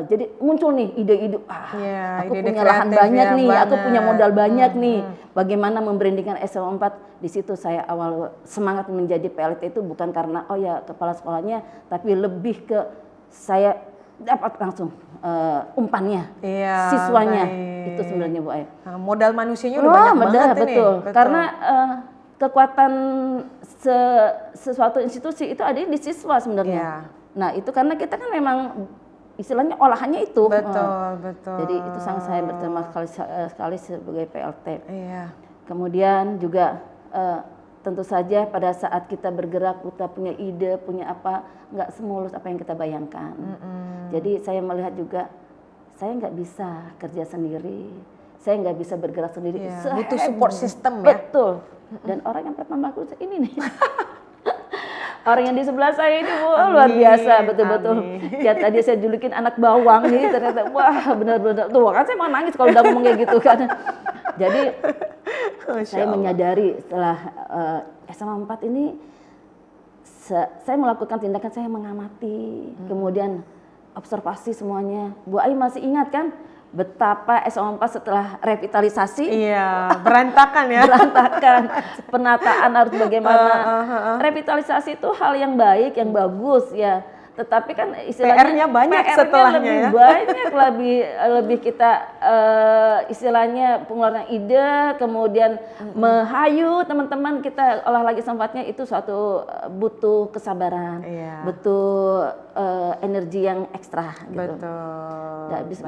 jadi muncul nih ide-ide, aku ide-ide punya lahan kreatif banyak ya, nih, aku banget. punya modal banyak nih. Bagaimana membrandingkan SMA 4? Di situ saya awal semangat menjadi PLT itu bukan karena oh ya kepala sekolahnya, tapi lebih ke saya dapat langsung umpannya, siswanya. Itu sebenarnya Bu Ai. Nah, modal manusianya udah banyak banget ini. Betul. Karena kekuatan sesuatu institusi itu ada di siswa sebenarnya. Nah itu karena kita kan memang istilahnya olahannya itu. Betul. Jadi itu sangat saya berterima sekali sebagai PLT. Iya. Kemudian juga tentu saja pada saat kita bergerak, kita punya ide, punya apa, nggak semulus apa yang kita bayangkan. Jadi saya melihat juga, saya nggak bisa kerja sendiri, saya nggak bisa bergerak sendiri. Butuh support system ya. Betul. Dan orang yang pertama aku ini nih. Orang yang di sebelah saya ini luar biasa, betul-betul. Ya tadi saya julukin anak bawang nih, ternyata wah benar-benar tuh kan saya mau nangis kalau udah ngomong kayak gitu kan. Jadi saya menyadari setelah SMA 4 ini saya melakukan tindakan, saya mengamati, kemudian observasi semuanya. Bu Ai masih ingat kan betapa SMA 4 setelah revitalisasi? Iya, berantakan ya. Berantakan. Penataan harus bagaimana. Revitalisasi itu hal yang baik, yang bagus ya. Tetapi kan istilahnya PR-nya banyak setelahnya lebih ya. banyak, lebih kita istilahnya pengeluaran ide, kemudian menghayu teman-teman kita olah lagi sempatnya itu suatu butuh kesabaran, butuh energi yang ekstra gitu. Betul. Nggak bisa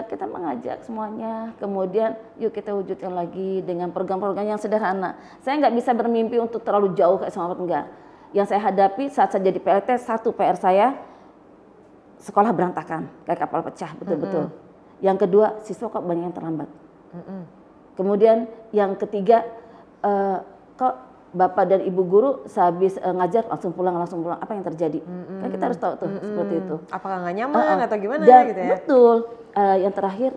kita mengajak semuanya, kemudian yuk kita wujudkan lagi dengan program-program yang sederhana. Saya nggak bisa bermimpi untuk terlalu jauh ke SMA 4, enggak. Yang saya hadapi saat saya jadi PLT, satu PR saya, sekolah berantakan, kayak kapal pecah, betul-betul. Yang kedua, siswa kok banyak yang terlambat. Kemudian yang ketiga, kok Bapak dan Ibu guru sehabis ngajar langsung pulang, apa yang terjadi? Kan kita harus tahu tuh seperti itu. Apakah nggak nyaman atau gimana dan gitu ya? Betul. Yang terakhir,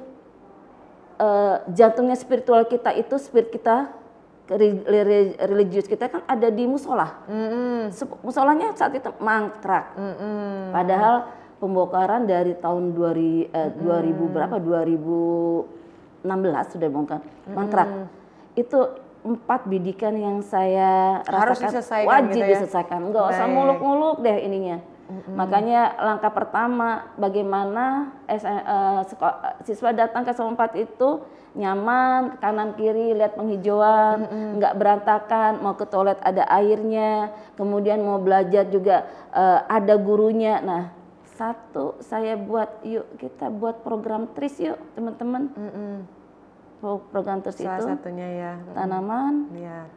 jantungnya spiritual kita itu, spirit kita, religius kita kan ada di musola. Musolanya saat itu mangkrak. Padahal pembongkaran dari tahun 2000 berapa? 2016 sudah bongkar. Mangkrak. Itu 4 bidikan yang saya harus rasakan wajib diselesaikan. Enggak usah muluk-muluk deh ininya. Makanya langkah pertama bagaimana siswa datang ke SMA 4 itu nyaman, kanan kiri lihat penghijauan, nggak berantakan, mau ke toilet ada airnya, kemudian mau belajar juga ada gurunya. Nah, satu saya buat, yuk kita buat program TRIS yuk teman-teman. Program TRIS itu satunya ya tanaman,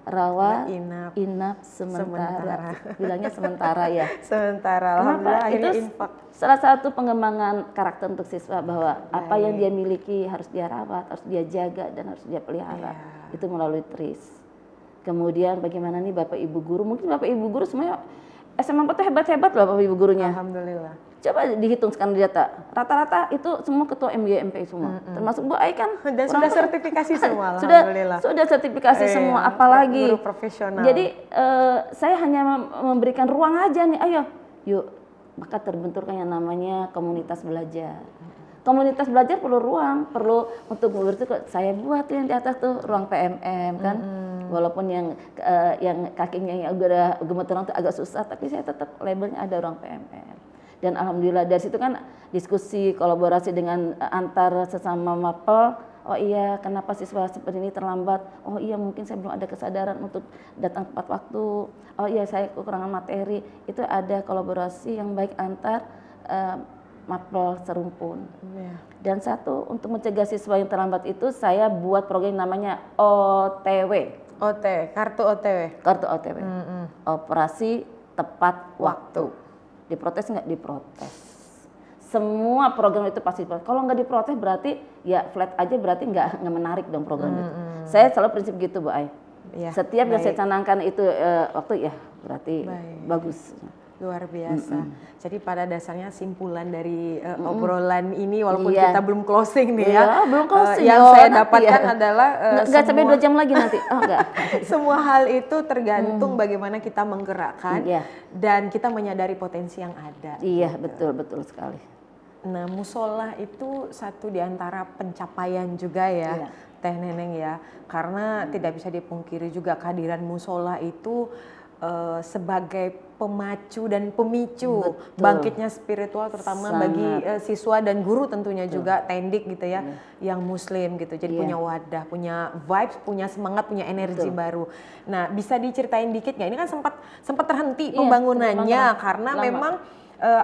rawat, inap sementara. Bilangnya sementara ya. Sementara. Kenapa? Akhirnya Itu salah satu pengembangan karakter untuk siswa bahwa apa yang dia miliki harus dia rawat, harus dia jaga dan harus dia pelihara. Itu melalui TRIS. Kemudian bagaimana nih Bapak Ibu guru? Mungkin Bapak Ibu guru semuanya SMA 4 hebat-hebat loh Bapak Ibu gurunya. Alhamdulillah. Coba dihitung sekarang di data. Rata-rata itu semua ketua MYMP semua. Termasuk Bu Ai kan. Dan sudah sertifikasi semua, Alhamdulillah. Sudah sertifikasi semua, apalagi. Guru profesional. Jadi saya hanya memberikan ruang aja nih, ayo, yuk. Maka terbentuknya yang namanya komunitas belajar. komunitas belajar perlu ruang, perlu untuk berarti saya buat yang di atas tuh ruang PMM kan. Walaupun yang kakinya yang udah gemeteran tuh agak susah, tapi saya tetap labelnya ada ruang PMM. Dan alhamdulillah dari situ kan diskusi kolaborasi dengan antar sesama mapel. Oh iya, kenapa siswa seperti ini terlambat? Oh iya, mungkin saya belum ada kesadaran untuk datang tepat waktu. Oh iya, saya kekurangan materi. Itu ada kolaborasi yang baik antar mapel serumpun. Dan satu, untuk mencegah siswa yang terlambat itu, saya buat program namanya OTW. Kartu OTW. Kartu OTW. Operasi tepat waktu. Diprotes nggak? Diprotes. Semua program itu pasti diprotes. Kalau nggak diprotes berarti ya flat aja, berarti nggak menarik dong program itu. Saya selalu prinsip gitu Bu Ai. Ya, setiap yang saya canangkan itu waktu ya berarti bagus. Luar biasa. Jadi pada dasarnya simpulan dari obrolan ini, walaupun kita belum closing nih ya. Belum closing. Yang saya dapatkan adalah nggak sampai 2 jam lagi nanti. Oh enggak. Semua hal itu tergantung bagaimana kita menggerakkan dan kita menyadari potensi yang ada. Iya, betul sekali. Nah, musola itu satu di antara pencapaian juga ya, Teh Neneng ya. Karena tidak bisa dipungkiri juga kehadiran musola itu sebagai pemacu dan pemicu bangkitnya spiritual, terutama bagi siswa dan guru tentunya juga tendik gitu ya, yang muslim gitu. Jadi punya wadah, punya vibes, punya semangat, punya energi baru. Nah, bisa diceritain dikit nggak? Ini kan sempat terhenti pembangunannya karena memang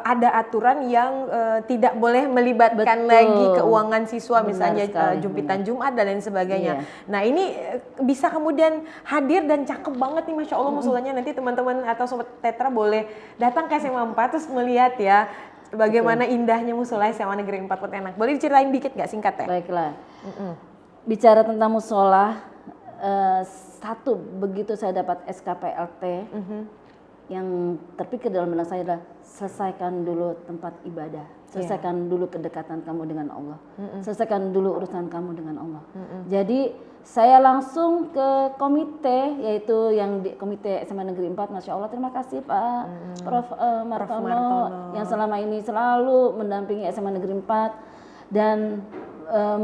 ada aturan yang tidak boleh melibatkan lagi keuangan siswa, misalnya jumpitan Jumat dan lain sebagainya. Nah, ini bisa kemudian hadir dan cakep banget nih, Masya Allah musolanya. Nanti teman-teman atau Sobat Tetra boleh datang ke SMA 4 terus melihat ya bagaimana indahnya musola SMA Negeri 4 Pontianak. Boleh diceritain dikit nggak, singkat ya? Baiklah. Bicara tentang musola, satu, begitu saya dapat SKPLT, yang terpikir dalam benak saya adalah selesaikan dulu tempat ibadah, selesaikan dulu kedekatan kamu dengan Allah, selesaikan dulu urusan kamu dengan Allah. Jadi saya langsung ke komite, yaitu yang di komite SMA Negeri 4, Masya Allah, terima kasih Pak Prof. Martono yang selama ini selalu mendampingi SMA Negeri 4, dan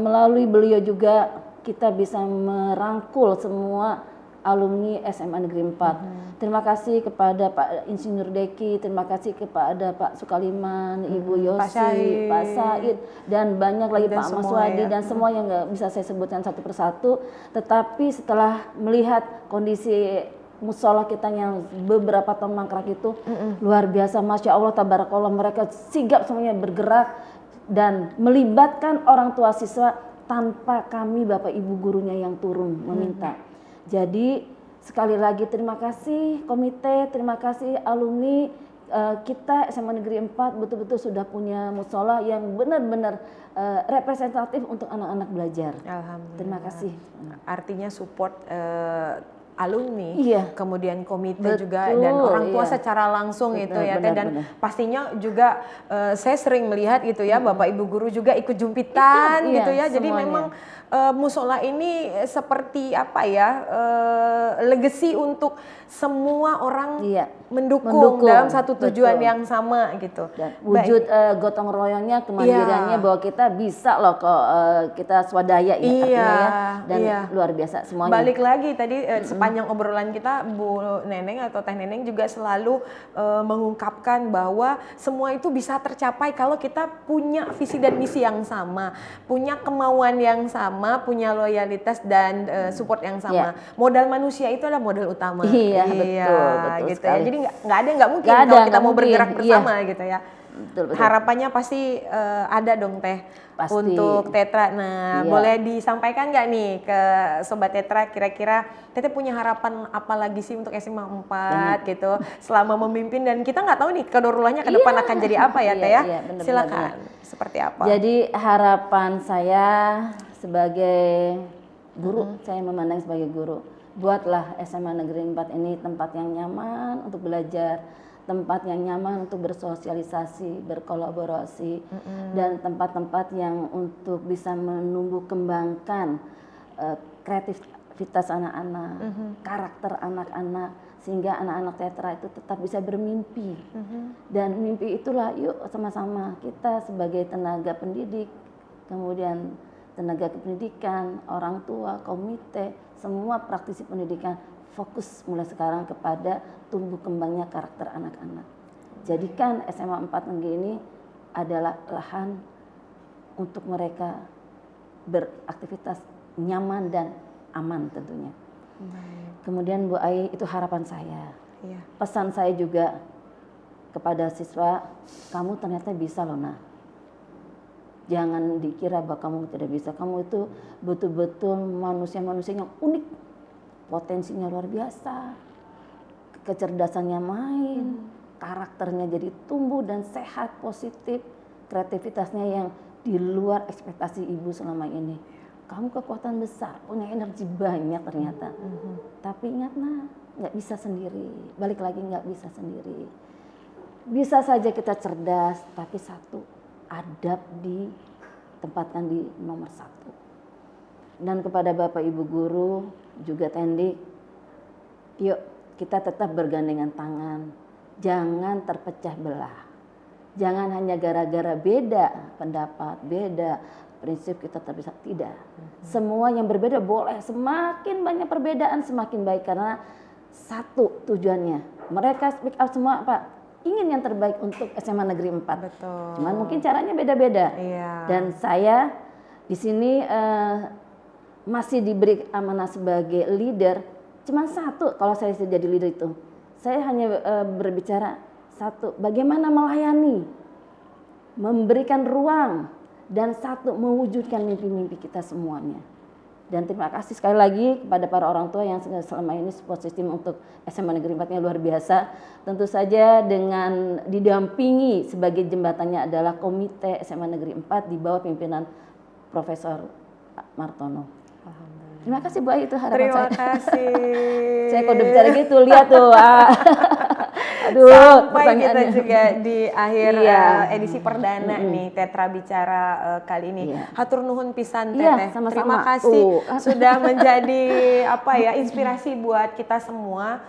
melalui beliau juga kita bisa merangkul semua alumni SMA Negeri 4. Terima kasih kepada Pak Insinyur Deki, terima kasih kepada Pak Sukaliman, Ibu Yosi, Pak Said, dan banyak lagi Pak Maswadi dan semua yang nggak bisa saya sebutkan satu persatu. Tetapi setelah melihat kondisi musola kita yang beberapa tahun mangkrak itu, luar biasa, Masya Allah, tabarakallah, mereka sigap semuanya bergerak dan melibatkan orang tua siswa tanpa kami Bapak Ibu gurunya yang turun meminta. Jadi sekali lagi terima kasih komite, terima kasih alumni, kita SMA Negeri 4 betul-betul sudah punya musola yang benar-benar representatif untuk anak-anak belajar. Alhamdulillah. Terima kasih. Artinya support alumni, kemudian komite juga, Betul, dan orang tua secara langsung itu ya, dan pastinya juga saya sering melihat gitu ya, Bapak Ibu guru juga ikut jumpitan gitu ya. Jadi semuanya. memang musola ini seperti apa ya, legacy untuk semua orang mendukung dalam satu tujuan yang sama gitu. Dan wujud gotong royongnya, kemandiriannya bahwa kita bisa loh kok, kita swadaya ya artinya ya, dan luar biasa semuanya. Balik lagi tadi sepanjang obrolan kita, Bu Neneng atau Teh Neneng juga selalu mengungkapkan bahwa semua itu bisa tercapai kalau kita punya visi dan misi yang sama, punya kemauan yang sama, punya loyalitas dan support yang sama. Modal manusia itu adalah modal utama. Betul gitu sekali. ya. Jadi nggak mungkin kalau kita mau bergerak bersama gitu ya. Betul. Harapannya pasti ada dong Teh Pasti. untuk Tetra. Nah, boleh disampaikan nggak nih ke Sobat Tetra, kira-kira Teteh punya harapan apa lagi sih untuk SMA 4 gitu selama memimpin, dan kita nggak tahu nih kedorulahnya ke depan akan jadi apa ya Teh ya. Silakan. Seperti apa? Jadi harapan saya sebagai guru, saya memandang sebagai guru, buatlah SMA Negeri 4 ini tempat yang nyaman untuk belajar, tempat yang nyaman untuk bersosialisasi, berkolaborasi, dan tempat-tempat yang untuk bisa menumbuh kembangkan kreativitas anak-anak, karakter anak-anak, sehingga anak-anak tetra itu tetap bisa bermimpi. Dan mimpi itulah yuk sama-sama kita sebagai tenaga pendidik, kemudian tenaga kependidikan, orang tua, komite, semua praktisi pendidikan fokus mulai sekarang kepada tumbuh kembangnya karakter anak-anak. Jadikan SMA 4 Negeri ini adalah lahan untuk mereka beraktivitas nyaman dan aman tentunya. Kemudian Bu Ai, itu harapan saya. Pesan saya juga kepada siswa, kamu ternyata bisa loh nah. Jangan dikira bahwa kamu tidak bisa. Kamu itu betul-betul manusia-manusia yang unik. Potensinya luar biasa. Kecerdasannya main. Karakternya jadi tumbuh dan sehat, positif. Kreativitasnya yang di luar ekspektasi ibu selama ini. Kamu kekuatan besar, punya energi banyak ternyata. Tapi ingat nah, nggak bisa sendiri. Balik lagi nggak bisa sendiri. Bisa saja kita cerdas, tapi satu, adab ditempatkan di nomor 1. Dan kepada Bapak Ibu Guru, juga Tendik, yuk kita tetap bergandengan tangan. Jangan terpecah belah. Jangan hanya gara-gara beda pendapat, beda prinsip kita terpisah. Tidak. Semua yang berbeda boleh. Semakin banyak perbedaan semakin baik. Karena satu tujuannya. Mereka speak out semua apa? Ingin yang terbaik untuk SMA Negeri 4. Betul. Cuman mungkin caranya beda-beda. Iya. Dan saya di sini masih diberi amanah sebagai leader. Cuman satu kalau saya jadi leader itu. Saya hanya berbicara satu, bagaimana melayani, memberikan ruang, dan satu, mewujudkan mimpi-mimpi kita semuanya. Dan terima kasih sekali lagi kepada para orang tua yang selama ini support system untuk SMA Negeri 4-nya luar biasa. Tentu saja dengan didampingi sebagai jembatannya adalah Komite SMA Negeri 4 di bawah pimpinan Profesor Martono. Terima kasih Bu Ai, itu harapan Terima saya. kasih. Saya kalau udah bicara gitu, lihat tuh. Aduh, Sampai kita juga di akhir edisi perdana nih Tetra Bicara kali ini. Hatur nuhun pisan Teteh. Sama-sama. Terima kasih sudah menjadi inspirasi buat kita semua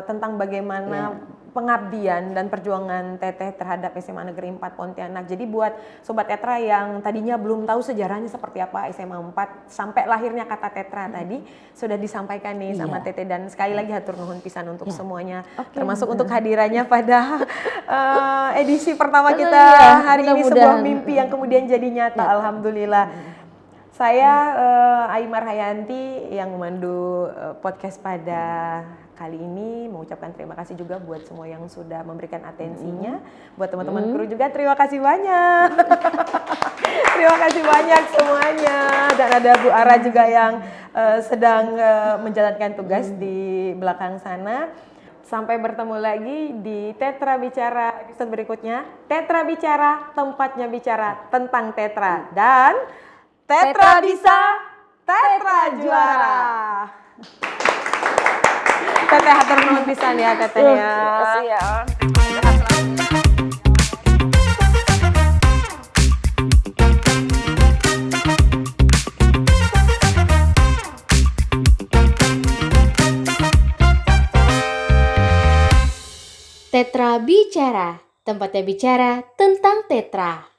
tentang bagaimana pengabdian dan perjuangan Teteh terhadap SMA Negeri 4 Pontianak. Jadi buat Sobat Tetra yang tadinya belum tahu sejarahnya seperti apa SMA 4 sampai lahirnya kata Tetra tadi sudah disampaikan nih sama Teteh, dan sekali lagi hatur nuhun pisan untuk semuanya, termasuk untuk hadirannya pada edisi pertama kita hari ini, sebuah mimpi yang kemudian jadi nyata. Alhamdulillah. Saya Aimar Hayanti yang memandu podcast pada kali ini, mengucapkan terima kasih juga buat semua yang sudah memberikan atensinya. Buat teman-teman kru juga terima kasih banyak. Terima kasih banyak semuanya. Dan ada Bu Ara juga yang sedang menjalankan tugas di belakang sana. Sampai bertemu lagi di Tetra Bicara episode berikutnya. Tetra Bicara, tempatnya bicara tentang Tetra. Dan Tetra bisa, Tetra juara. Teteh hatur nuhun pisan ya Teteh ya. Terima kasih ya. Tetra Bicara, tempatnya bicara tentang Tetra.